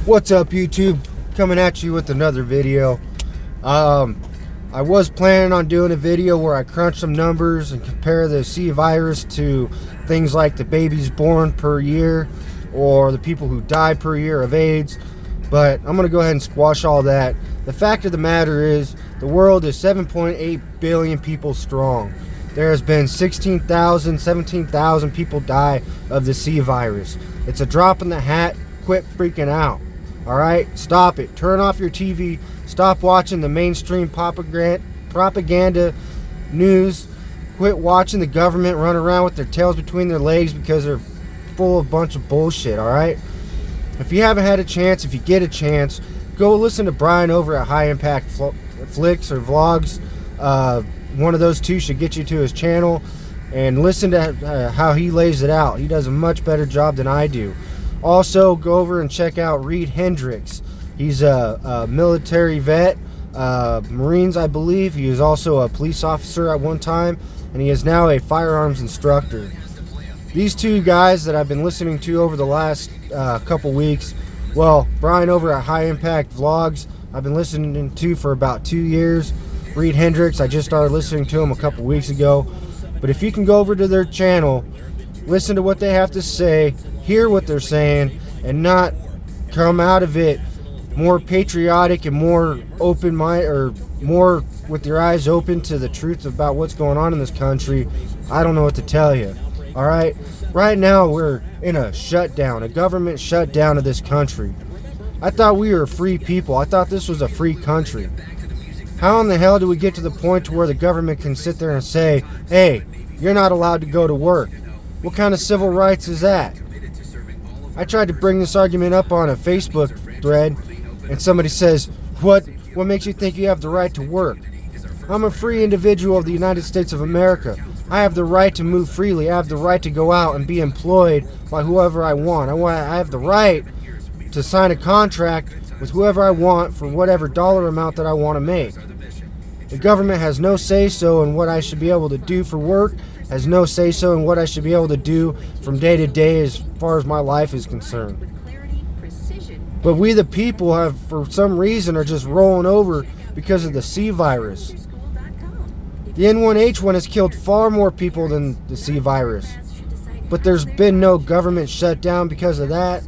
What's up, YouTube? Coming at you with another video. I was planning on doing a video where I crunch some numbers and compare the C virus to things like the babies born per year or the people who die per year of AIDS, but I'm going to go ahead and squash all that. The fact of the matter is the world is 7.8 billion people strong. There has been 16,000, 17,000 people die of the C virus. It's a drop in the hat. Quit freaking out. Alright? Stop it. Turn off your TV. Stop watching the mainstream propaganda news. Quit watching the government run around with their tails between their legs because they're full of a bunch of bullshit. Alright? If you haven't had a chance, if you get a chance, go listen to Brian over at High Impact Flicks or Vlogs. One of those two should get you to his channel and listen to how he lays it out. He does a much better job than I do. Also, go over and check out Reed Hendricks. He's a military vet, Marines, I believe. He was also a police officer at one time, and he is now a firearms instructor. These two guys that I've been listening to over the last couple weeks, well, Brian over at High Impact Vlogs, I've been listening to for about 2 years. Reed Hendricks, I just started listening to him a couple weeks ago. But if you can go over to their channel, listen to what they have to say, hear what they're saying, and not come out of it more patriotic and more open-minded, or more with your eyes open to the truth about what's going on in this country, I don't know what to tell you. Alright? Right now we're in a shutdown, a government shutdown of this country. I thought we were free people. I thought this was a free country. How in the hell do we get to the point to where the government can sit there and say, hey, you're not allowed to go to work? What kind of civil rights is that? I tried to bring this argument up on a Facebook thread, and somebody says, what makes you think you have the right to work? I'm a free individual of the United States of America. I have the right to move freely. I have the right to go out and be employed by whoever I want. I have the right to sign a contract with whoever I want for whatever dollar amount that I want to make. The government has no say-so in what I should be able to do for work, has no say-so in what I should be able to do from day to day as far as my life is concerned. But we the people have, for some reason, are just rolling over because of the C virus. The N1H1 has killed far more people than the C virus. But there's been no government shutdown because of that.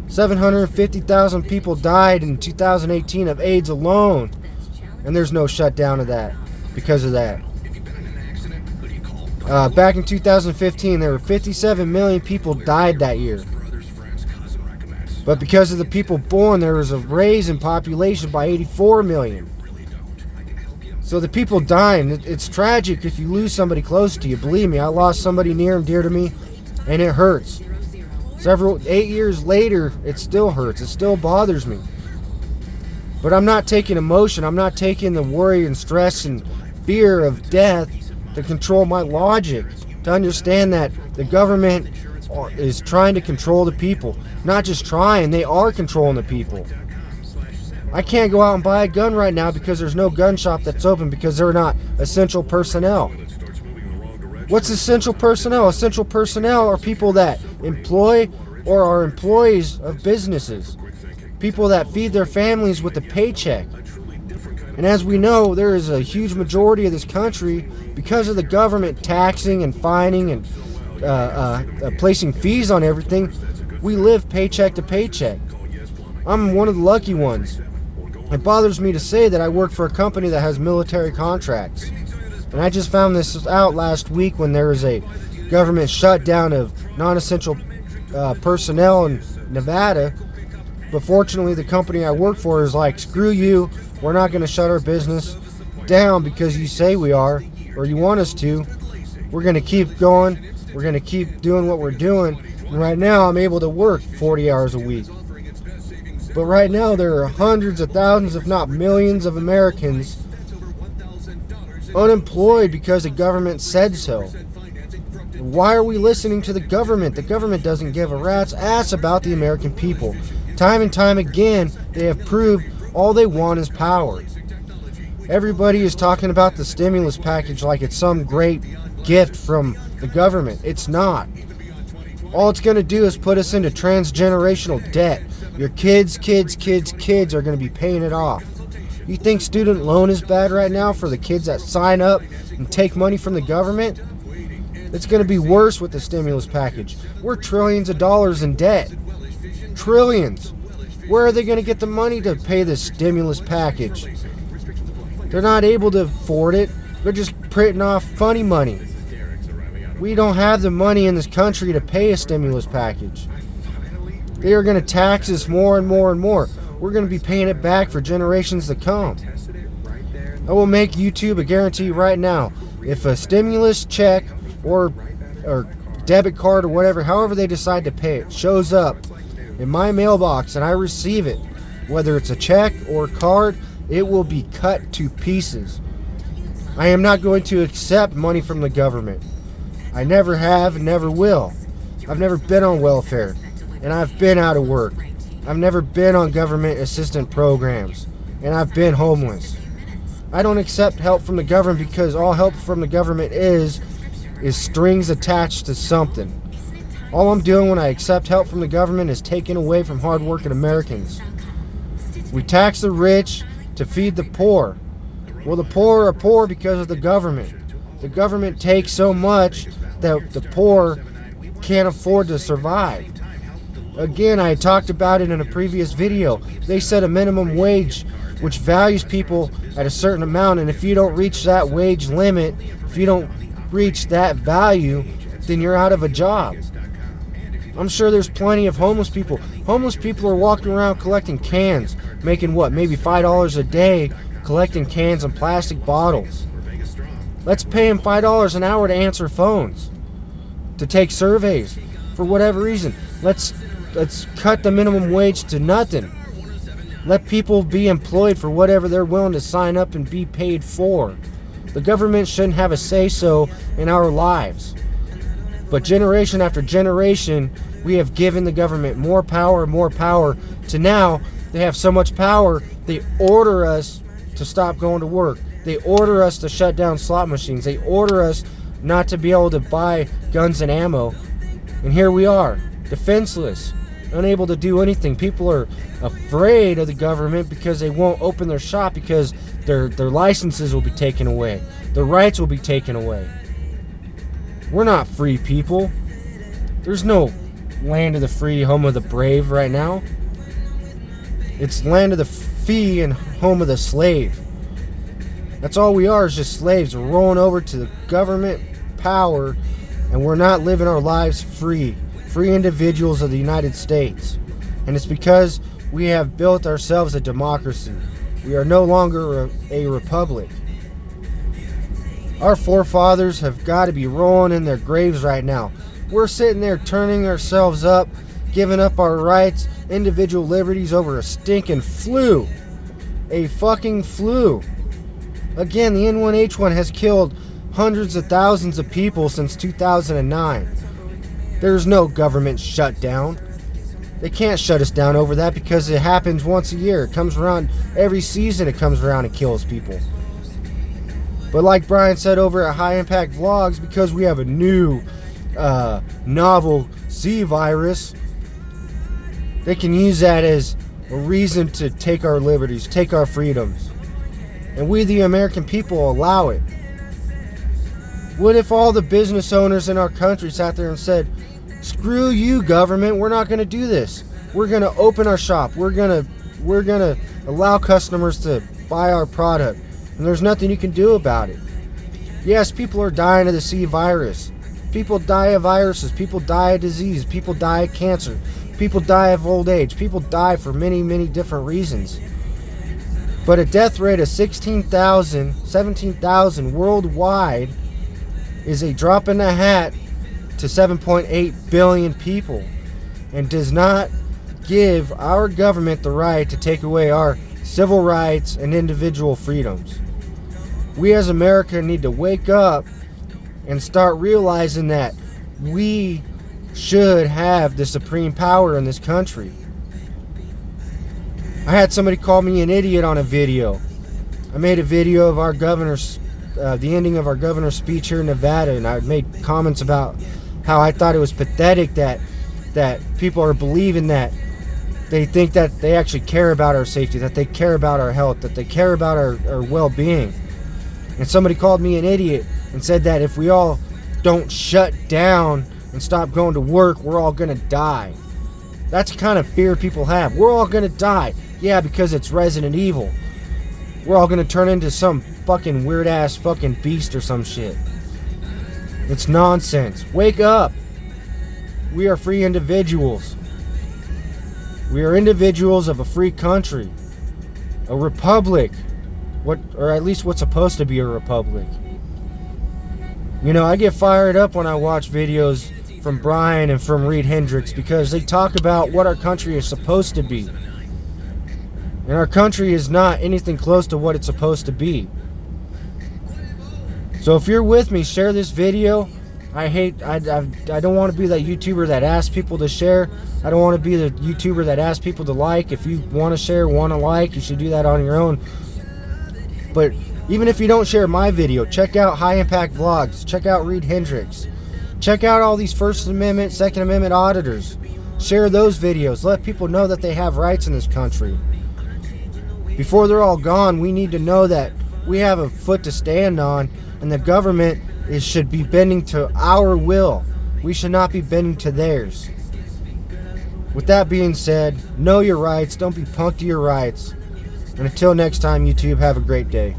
750,000 people died in 2018 of AIDS alone. And there's no shutdown of that because of that. Back in 2015, there were 57 million people died that year. But because of the people born, there was a raise in population by 84 million. So the people dying, it's tragic if you lose somebody close to you. Believe me, I lost somebody near and dear to me, and it hurts. 8 years later, it still hurts. It still bothers me. But I'm not taking emotion. I'm not taking the worry and stress and fear of death to control my logic, to understand that the government is trying to control the people. Not just trying, they are controlling the people. I can't go out and buy a gun right now because there's no gun shop that's open because they're not essential personnel. What's essential personnel? Essential personnel are people that employ or are employees of businesses. People that feed their families with a paycheck. And as we know, there is a huge majority of this country, because of the government taxing and fining and placing fees on everything, we live paycheck to paycheck. I'm one of the lucky ones. It bothers me to say that I work for a company that has military contracts. And I just found this out last week when there was a government shutdown of non-essential personnel in Nevada. But fortunately, the company I work for is like, screw you, we're not going to shut our business down because you say we are, or you want us to. We're going to keep going. We're going to keep doing what we're doing. And right now, I'm able to work 40 hours a week. But right now, there are hundreds of thousands, if not millions, of Americans unemployed because the government said so. Why are we listening to the government? The government doesn't give a rat's ass about the American people. Time and time again, they have proved all they want is power. Everybody is talking about the stimulus package like it's some great gift from the government. It's not. All it's going to do is put us into transgenerational debt. Your kids are going to be paying it off. You think student loan is bad right now for the kids that sign up and take money from the government? It's going to be worse with the stimulus package. We're trillions of dollars in debt. Trillions. Where are they going to get the money to pay this stimulus package? They're not able to afford it. They're just printing off funny money. We don't have the money in this country to pay a stimulus package. They are going to tax us more and more and more. We're going to be paying it back for generations to come. I will make YouTube a guarantee right now. If a stimulus check or debit card or whatever, however they decide to pay it, shows up in my mailbox and I receive it, whether it's a check or card, it will be cut to pieces. I am not going to accept money from the government. I never have and never will. I've never been on welfare, and I've been out of work. I've never been on government assistance programs, and I've been homeless. I don't accept help from the government because all help from the government is strings attached to something. All I'm doing when I accept help from the government is taking away from hard-working Americans. We tax the rich to feed the poor. Well, the poor are poor because of the government. The government takes so much that the poor can't afford to survive. Again, I talked about it in a previous video. They set a minimum wage which values people at a certain amount, and if you don't reach that wage limit, if you don't reach that value, then you're out of a job. I'm sure there's plenty of homeless people. Homeless people are walking around collecting cans, making what, maybe $5 a day collecting cans and plastic bottles. Let's pay them $5 an hour to answer phones, to take surveys, for whatever reason. Let's cut the minimum wage to nothing. Let people be employed for whatever they're willing to sign up and be paid for. The government shouldn't have a say-so in our lives. But generation after generation, we have given the government more power and more power, to now they have so much power, they order us to stop going to work. They order us to shut down slot machines. They order us not to be able to buy guns and ammo. And here we are, defenseless, unable to do anything. People are afraid of the government because they won't open their shop because their licenses will be taken away. Their rights will be taken away. We're not free people. There's no land of the free, home of the brave right now. It's land of the free and home of the slave. That's all we are, is just slaves. We're rolling over to the government power, and we're not living our lives free. Free individuals of the United States. And it's because we have built ourselves a democracy. We are no longer a republic. Our forefathers have got to be rolling in their graves right now. We're sitting there turning ourselves up, giving up our rights, individual liberties over a stinking flu. A fucking flu. Again, the N1H1 has killed hundreds of thousands of people since 2009. There's no government shutdown. They can't shut us down over that because it happens once a year. It comes around every season, it comes around and kills people. But like Brian said over at High Impact Vlogs, because we have a new novel C virus, they can use that as a reason to take our liberties, take our freedoms. And we, the American people, allow it. What if all the business owners in our country sat there and said, screw you, government, we're not going to do this. We're going to open our shop. We're going to allow customers to buy our product. And there's nothing you can do about it. Yes, people are dying of the C virus. People die of viruses. People die of disease. People die of cancer. People die of old age. People die for many, many different reasons. But a death rate of 17,000 worldwide is a drop in the hat to 7.8 billion people, and does not give our government the right to take away our civil rights and individual freedoms. We as America need to wake up and start realizing that we should have the supreme power in this country. I had somebody call me an idiot on a video. I made a video of our governor's, the ending of our governor's speech here in Nevada, and I made comments about how I thought it was pathetic that people are believing that they think that they actually care about our safety, that they care about our health, that they care about our well-being. And somebody called me an idiot and said that if we all don't shut down and stop going to work, we're all gonna die. That's the kind of fear people have. We're all gonna die. Yeah, because it's Resident Evil. We're all gonna turn into some fucking weird ass fucking beast or some shit. It's nonsense. Wake up. We are free individuals. We are individuals of a free country. A republic. Or at least what's supposed to be a republic. You know, I get fired up when I watch videos from Brian and from Reed Hendricks because they talk about what our country is supposed to be. And our country is not anything close to what it's supposed to be. So if you're with me, share this video. I don't want to be that YouTuber that asks people to share. I don't want to be the YouTuber that asks people to like. If you want to share, want to like, you should do that on your own. But even if you don't share my video, check out High Impact Vlogs. Check out Reed Hendricks. Check out all these First Amendment, Second Amendment auditors. Share those videos. Let people know that they have rights in this country. Before they're all gone, we need to know that we have a foot to stand on, and the government should be bending to our will. We should not be bending to theirs. With that being said, know your rights. Don't be punked to your rights. And until next time, YouTube, have a great day.